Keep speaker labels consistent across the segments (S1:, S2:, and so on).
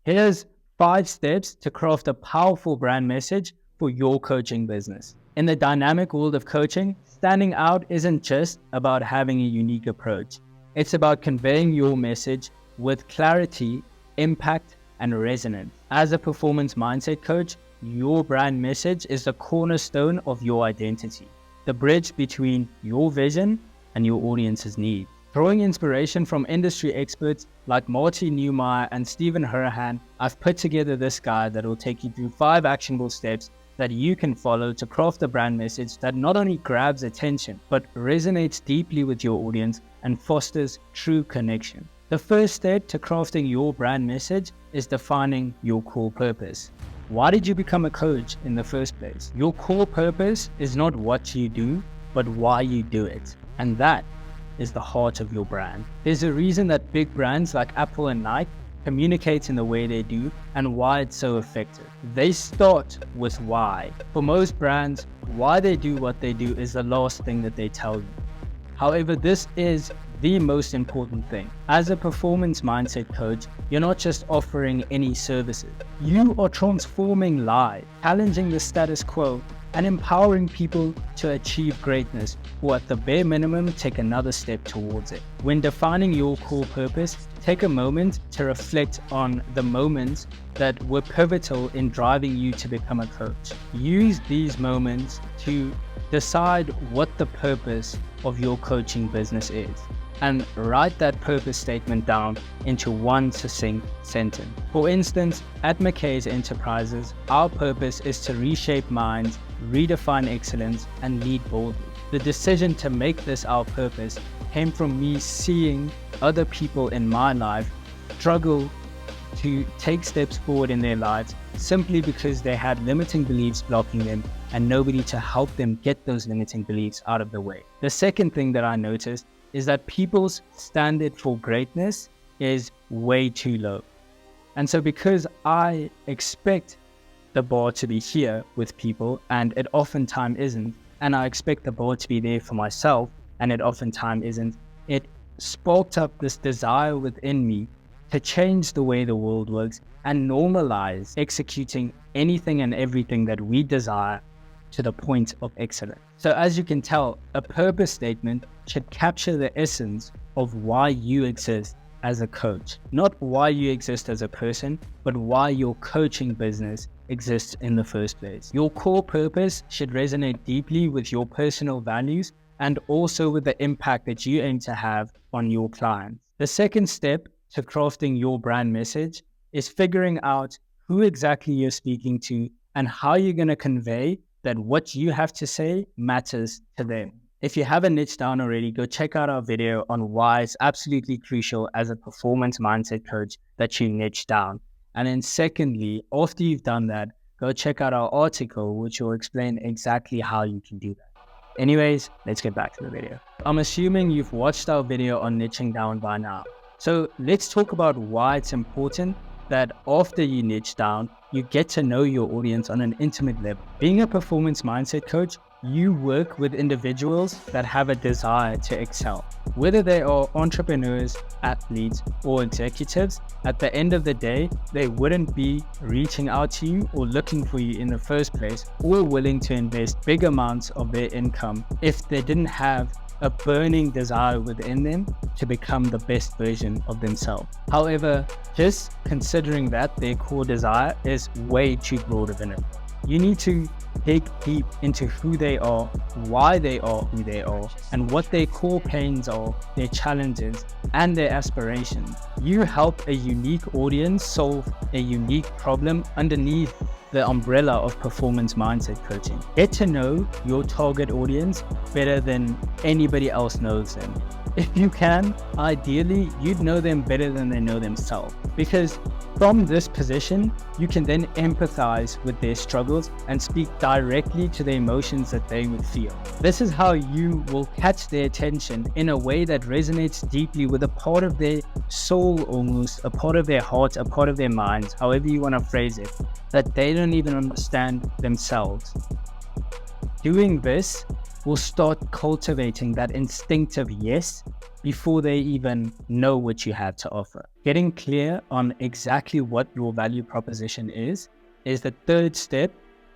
S1: Here's 5 steps to craft a powerful brand message for your coaching business. In the dynamic world of coaching, standing out isn't just about having a unique approach. It's about conveying your message with clarity, impact, and resonance. As a performance mindset coach, your brand message is the cornerstone of your identity, the bridge between your vision and your audience's need. Drawing inspiration from industry experts like Marty Neumeier and Stephen Hurahan, I've put together this guide that will take you through 5 actionable steps that you can follow to craft a brand message that not only grabs attention, but resonates deeply with your audience and fosters true connection. The first step to crafting your brand message is defining your core purpose. Why did you become a coach in the first place? Your core purpose is not what you do, but why you do it. And that is the heart of your brand. There's a reason that big brands like Apple and Nike communicate in the way they do and why it's so effective. They start with why. For most brands, why they do what they do is the last thing that they tell you. However, this is the most important thing. As a performance mindset coach, you're not just offering any services. You are transforming lives, challenging the status quo, and empowering people to achieve greatness, or at the bare minimum, take another step towards it. When defining your core purpose, take a moment to reflect on the moments that were pivotal in driving you to become a coach. Use these moments to decide what the purpose of your coaching business is, and write that purpose statement down into one succinct sentence. For instance, at McKay's Enterprises, our purpose is to reshape minds, redefine excellence, and lead boldly. The decision to make this our purpose came from me seeing other people in my life struggle to take steps forward in their lives simply because they had limiting beliefs blocking them and nobody to help them get those limiting beliefs out of the way. The second thing that I noticed is that people's standard for greatness is way too low. And so because I expect the bar to be here with people and it oftentimes isn't, and I expect the bar to be there for myself and it oftentimes isn't, it sparked up this desire within me to change the way the world works and normalize executing anything and everything that we desire to the point of excellence. So as you can tell, a purpose statement should capture the essence of why you exist as a coach. Not why you exist as a person, but why your coaching business exists in the first place. Your core purpose should resonate deeply with your personal values and also with the impact that you aim to have on your clients. The second step to crafting your brand message is figuring out who exactly you're speaking to and how you're going to convey that what you have to say matters to them. If you haven't niched down already, go check out our video on why it's absolutely crucial as a performance mindset coach that you niche down. And then secondly, after you've done that, go check out our article, which will explain exactly how you can do that. Anyways, let's get back to the video. I'm assuming you've watched our video on niching down by now. So let's talk about why it's important that after you niche down, you get to know your audience on an intimate level. Being a performance mindset coach, you work with individuals that have a desire to excel. Whether they are entrepreneurs, athletes, or executives, at the end of the day, they wouldn't be reaching out to you or looking for you in the first place, or willing to invest big amounts of their income if they didn't have a burning desire within them to become the best version of themselves. However, just considering that their core desire is way too broad of an. You need to dig deep into who they are, why they are who they are, and what their core pains are, their challenges, and their aspirations. You help a unique audience solve a unique problem underneath the umbrella of performance mindset coaching. Get to know your target audience better than anybody else knows them. If you can, ideally, you'd know them better than they know themselves. Because from this position, you can then empathize with their struggles and speak directly to the emotions that they would feel. This is how you will catch their attention in a way that resonates deeply with a part of their soul, almost a part of their heart, a part of their minds, however you want to phrase it, that they don't even understand themselves. Doing this will start cultivating that instinctive yes before they even know what you have to offer. Getting clear on exactly what your value proposition is the third step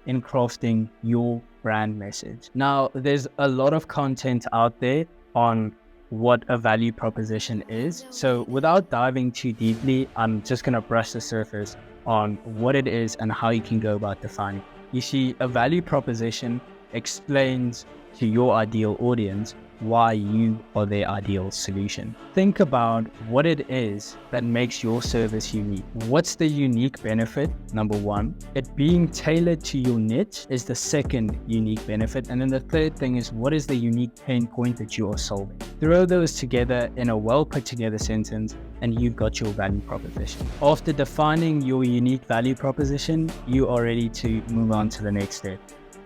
S1: in crafting your brand message. Now, there's a lot of content out there on what a value proposition is. So without diving too deeply, I'm just going to brush the surface on what it is and how you can go about defining. You see, a value proposition explains to your ideal audience why you are their ideal solution. Think about what it is that makes your service unique. What's the unique benefit? Number one, it being tailored to your niche is the second unique benefit. And then the third thing is, what is the unique pain point that you are solving? Throw those together in a well put together sentence and you've got your value proposition. After defining your unique value proposition, you are ready to move on to the next step.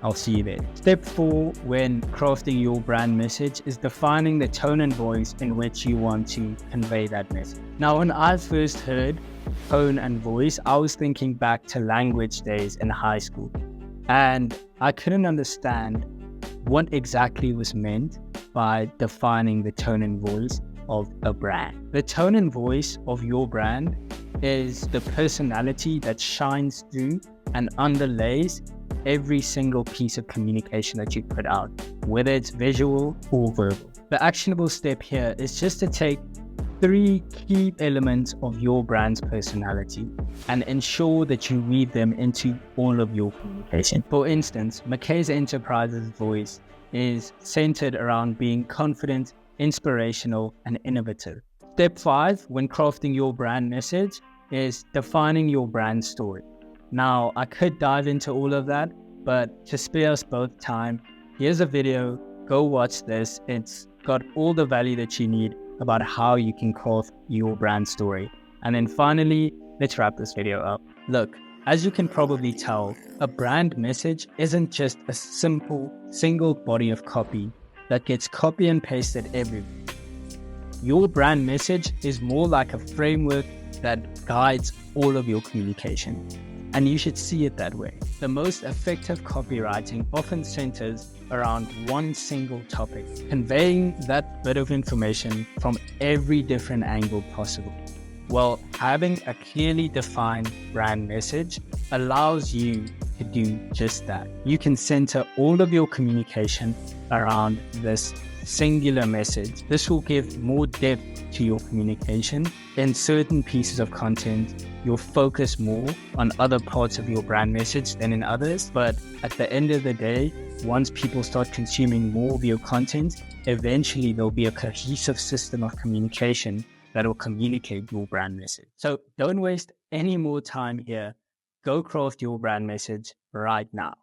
S1: I'll see you there. Step 4 when crafting your brand message is defining the tone and voice in which you want to convey that message. Now, when I first heard tone and voice, I was thinking back to language days in high school, and I couldn't understand what exactly was meant by defining the tone and voice of a brand. The tone and voice of your brand is the personality that shines through and underlays every single piece of communication that you put out, whether it's visual or verbal. The actionable step here is just to take 3 key elements of your brand's personality and ensure that you weave them into all of your communication. For instance, McKay's Enterprises voice is centered around being confident, inspirational, and innovative. Step 5 when crafting your brand message is defining your brand story. Now, I could dive into all of that, but to spare us both time, here's a video, go watch this. It's got all the value that you need about how you can craft your brand story. And then finally, let's wrap this video up. Look, as you can probably tell, a brand message isn't just a simple, single body of copy that gets copy and pasted everywhere. Your brand message is more like a framework that guides all of your communication. And you should see it that way. The most effective copywriting often centers around one single topic, conveying that bit of information from every different angle possible. Well, having a clearly defined brand message allows you to do just that. You can center all of your communication around this singular message. This will give more depth to your communication. In certain pieces of content, you'll focus more on other parts of your brand message than in others. But at the end of the day, once people start consuming more of your content, eventually there'll be a cohesive system of communication that will communicate your brand message. So don't waste any more time here. Go craft your brand message right now.